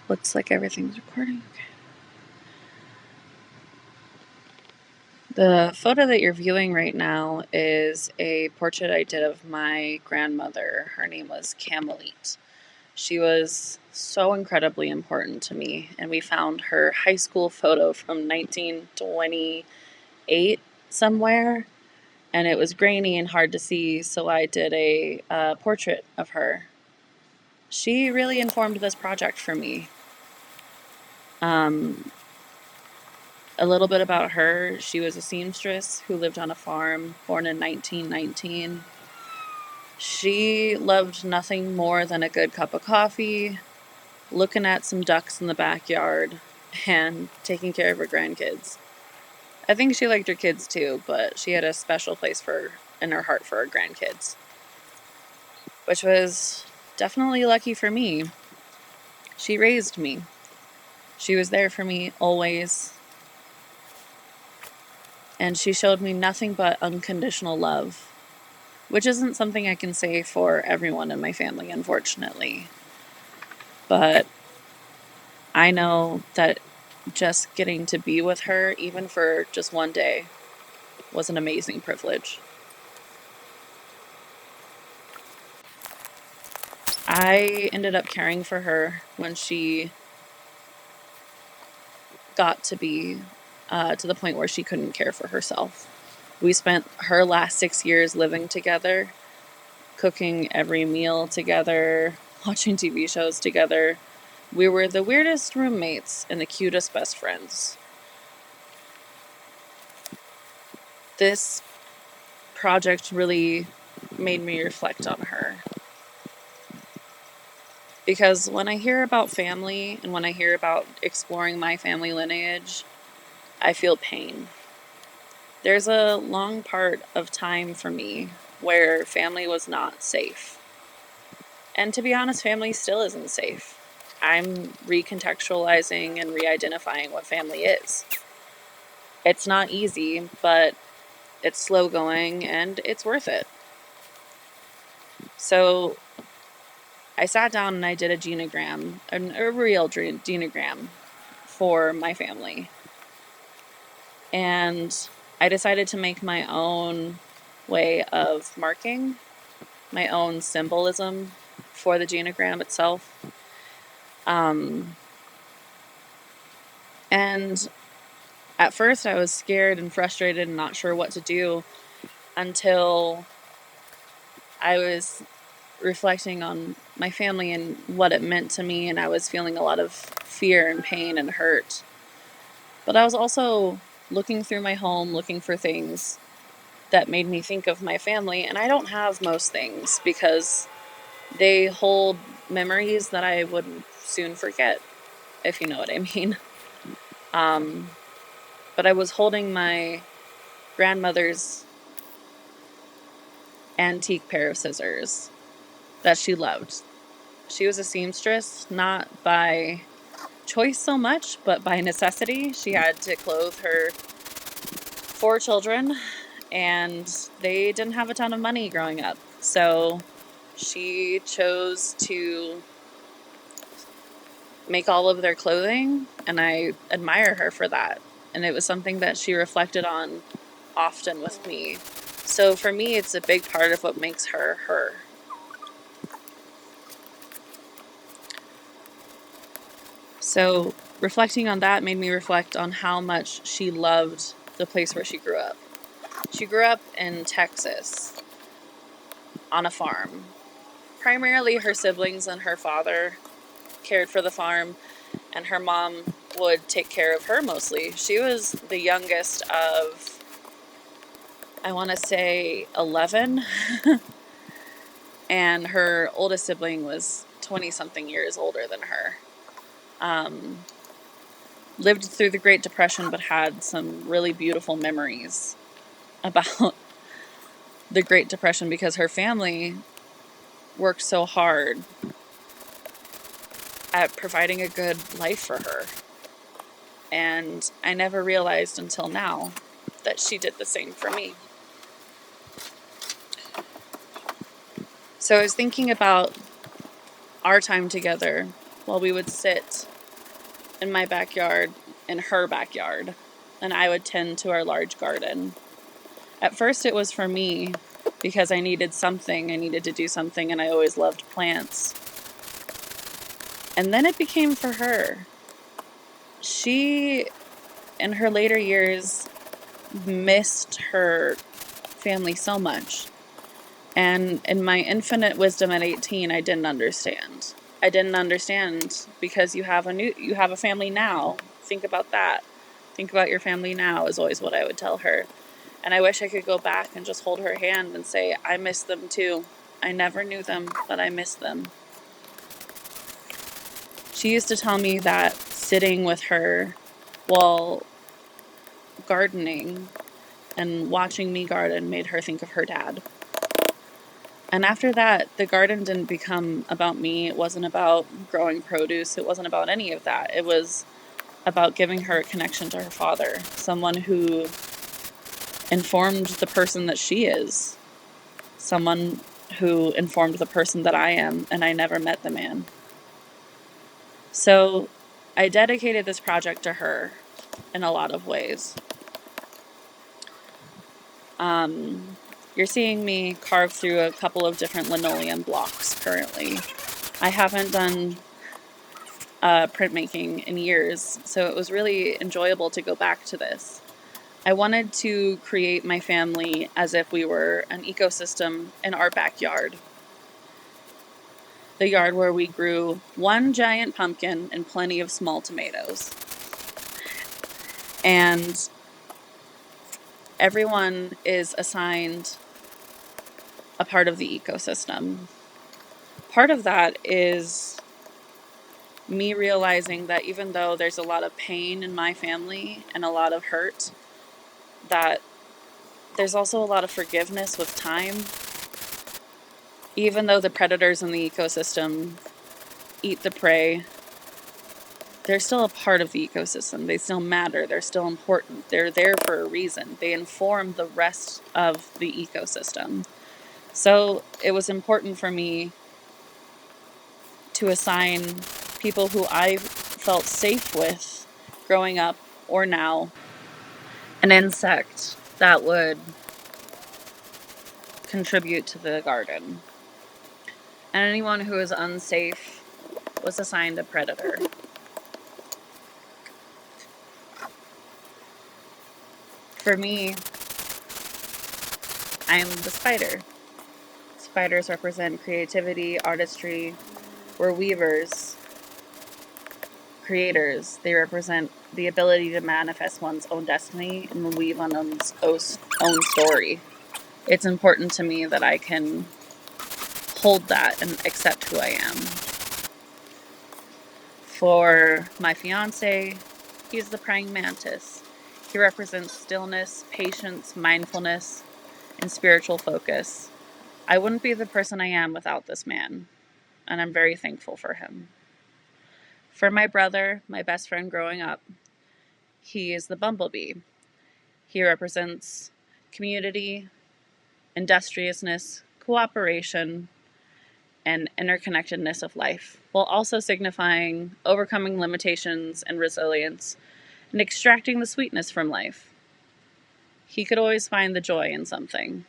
Looks like everything's recording. Okay. The photo that you're viewing right now is a portrait I did of my grandmother. Her name was Camelite. She was so incredibly important to me, and we found her high school photo from 1928 somewhere, and it was grainy and hard to see, so I did a portrait of her. She really informed this project for me. A little bit about her. She was a seamstress who lived on a farm, born in 1919. She loved nothing more than a good cup of coffee, looking at some ducks in the backyard, and taking care of her grandkids. I think she liked her kids too, but she had a special place in her heart for her grandkids, which was definitely lucky for me. She raised me. She was there for me always. And she showed me nothing but unconditional love, which isn't something I can say for everyone in my family, unfortunately. But I know that just getting to be with her, even for just one day, was an amazing privilege. I ended up caring for her when she got to be to the point where she couldn't care for herself. We spent her last 6 years living together, cooking every meal together, watching TV shows together. We were the weirdest roommates and the cutest best friends. This project really made me reflect on her. Because when I hear about family and when I hear about exploring my family lineage, I feel pain. There's a long part of time for me where family was not safe. And to be honest, family still isn't safe. I'm recontextualizing and re-identifying what family is. It's not easy, but it's slow going and it's worth it. So I sat down and I did a genogram, a real genogram for my family. And I decided to make my own way of marking, my own symbolism for the genogram itself. And at first I was scared and frustrated and not sure what to do until I was reflecting on my family and what it meant to me, and I was feeling a lot of fear and pain and hurt. But I was also looking through my home, looking for things that made me think of my family, and I don't have most things because they hold memories that I would soon forget, if you know what I mean. But I was holding my grandmother's antique pair of scissors that she loved. She was a seamstress, not by choice so much, but by necessity. She had to clothe her 4 children, and they didn't have a ton of money growing up. So she chose to make all of their clothing, and I admire her for that. And it was something that she reflected on often with me. So for me, it's a big part of what makes her her. So reflecting on that made me reflect on how much she loved the place where she grew up. She grew up in Texas on a farm. Primarily her siblings and her father cared for the farm, and her mom would take care of her mostly. She was the youngest of, I want to say, 11, and her oldest sibling was 20-something years older than her. Lived through the Great Depression, but had some really beautiful memories about the Great Depression because her family worked so hard at providing a good life for her. And I never realized until now that she did the same for me. So I was thinking about our time together while we would sit in my backyard, in her backyard, and I would tend to our large garden. At first, it was for me because I needed something, I needed to do something, and I always loved plants. And then it became for her. She, in her later years, missed her family so much. And in my infinite wisdom at 18, I didn't understand. I didn't understand because you have a family now. Think about that. Think about your family now is always what I would tell her. And I wish I could go back and just hold her hand and say, I miss them too. I never knew them, but I miss them. She used to tell me that sitting with her while gardening and watching me garden made her think of her dad. And after that, the garden didn't become about me. It wasn't about growing produce. It wasn't about any of that. It was about giving her a connection to her father, someone who informed the person that she is, someone who informed the person that I am, and I never met the man. So I dedicated this project to her in a lot of ways. You're seeing me carve through a couple of different linoleum blocks currently. I haven't done printmaking in years, so it was really enjoyable to go back to this. I wanted to create my family as if we were an ecosystem in our backyard. The yard where we grew one giant pumpkin and plenty of small tomatoes. And everyone is assigned a part of the ecosystem. Part of that is me realizing that even though there's a lot of pain in my family and a lot of hurt, that there's also a lot of forgiveness with time. Even though the predators in the ecosystem eat the prey, they're still a part of the ecosystem. They still matter. They're still important. They're there for a reason. They inform the rest of the ecosystem. So it was important for me to assign people who I felt safe with growing up or now an insect that would contribute to the garden. And anyone who is unsafe was assigned a predator. For me, I'm the spider. Spiders represent creativity, artistry. We're weavers, creators. They represent the ability to manifest one's own destiny and weave on one's own story. It's important to me that I can hold that and accept who I am. For my fiance, he's the praying mantis. He represents stillness, patience, mindfulness, and spiritual focus. I wouldn't be the person I am without this man, and I'm very thankful for him. For my brother, my best friend growing up, he is the bumblebee. He represents community, industriousness, cooperation, and interconnectedness of life, while also signifying overcoming limitations and resilience and extracting the sweetness from life. He could always find the joy in something.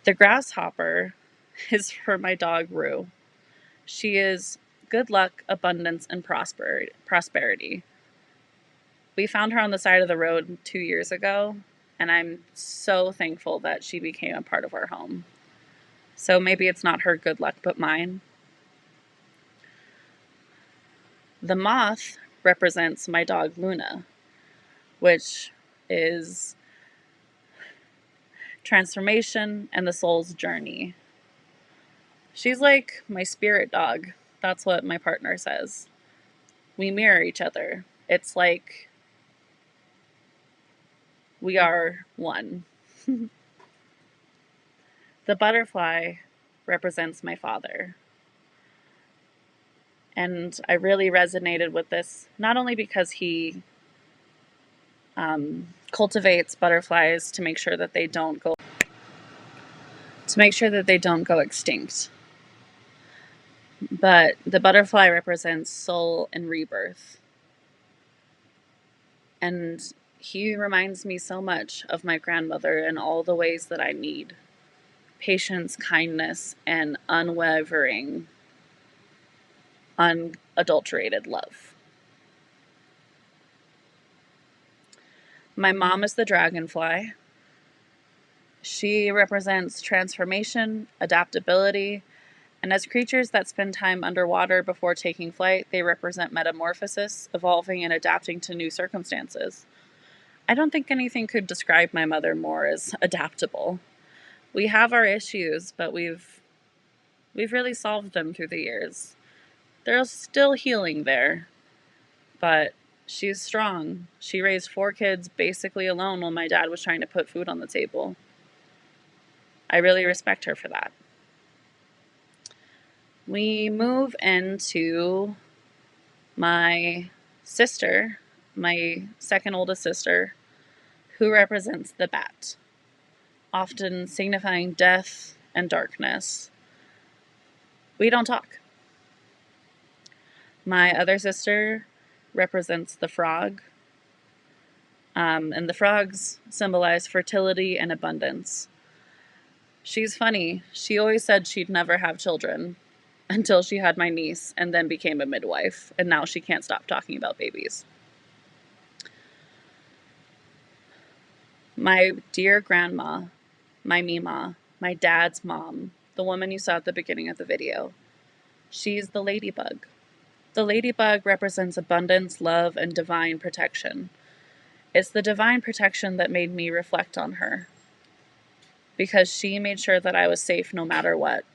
The grasshopper is for my dog, Rue. She is good luck, abundance, and prosperity. We found her on the side of the road 2 years ago, and I'm so thankful that she became a part of our home. So maybe it's not her good luck, but mine. The moth represents my dog, Luna, which is transformation and the soul's journey. She's like my spirit dog. That's what my partner says. We mirror each other. It's like we are one. The butterfly represents my father. And I really resonated with this, not only because he cultivates butterflies to make sure that they don't go extinct, But the butterfly represents soul and rebirth. And he reminds me so much of my grandmother in all the ways that I need patience, kindness, and unwavering, unadulterated love. My mom is the dragonfly. She represents transformation, adaptability, and as creatures that spend time underwater before taking flight, they represent metamorphosis, evolving and adapting to new circumstances. I don't think anything could describe my mother more as adaptable. We have our issues, but we've really solved them through the years. There's still healing there, but she's strong. She raised 4 kids basically alone while my dad was trying to put food on the table. I really respect her for that. We move into my sister, my second oldest sister, who represents the bat, often signifying death and darkness. We don't talk. My other sister represents the frog, and the frogs symbolize fertility and abundance. She's funny. She always said she'd never have children until she had my niece and then became a midwife, and now she can't stop talking about babies. My dear grandma, my Mima, my dad's mom, the woman you saw at the beginning of the video, she's the ladybug. The ladybug represents abundance, love, and divine protection. It's the divine protection that made me reflect on her, because she made sure that I was safe no matter what.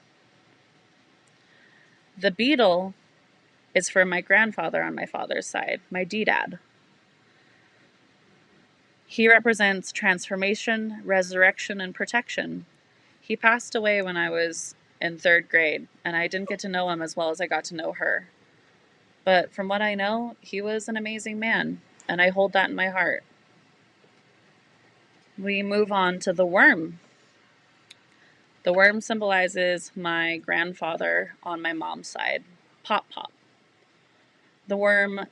The beetle is for my grandfather on my father's side, my D-Dad. He represents transformation, resurrection, and protection. He passed away when I was in 3rd grade, and I didn't get to know him as well as I got to know her. But from what I know, he was an amazing man, and I hold that in my heart. We move on to the worm. The worm symbolizes my grandfather on my mom's side, Pop Pop. The worm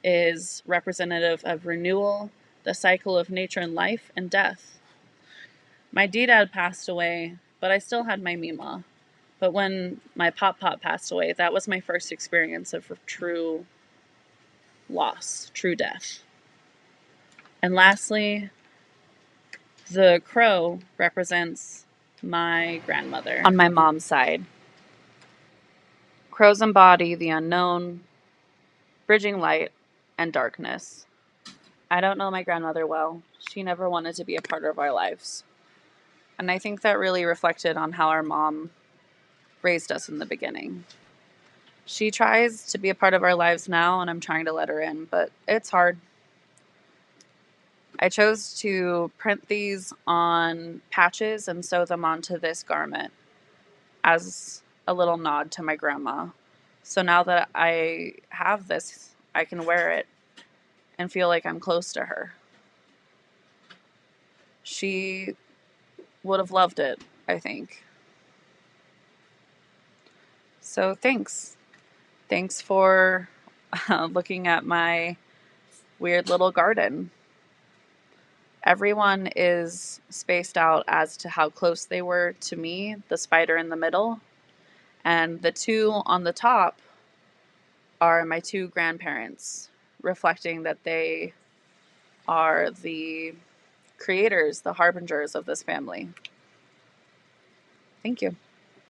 is representative of renewal, the cycle of nature and life, and death. My D-Dad passed away, but I still had my Mima. But when my Pop Pop passed away, that was my first experience of true loss, true death. And lastly, the crow represents my grandmother on my mom's side. Crows embody the unknown, bridging light and darkness. I don't know my grandmother well. She never wanted to be a part of our lives. And I think that really reflected on how our mom raised us in the beginning. She tries to be a part of our lives now, and I'm trying to let her in, but it's hard. I chose to print these on patches and sew them onto this garment as a little nod to my grandma. So now that I have this, I can wear it and feel like I'm close to her. She would have loved it, I think. So thanks. Thanks for looking at my weird little garden. Everyone is spaced out as to how close they were to me, the spider in the middle, and the 2 on the top are my 2 grandparents, reflecting that they are the creators, the harbingers of this family. Thank you.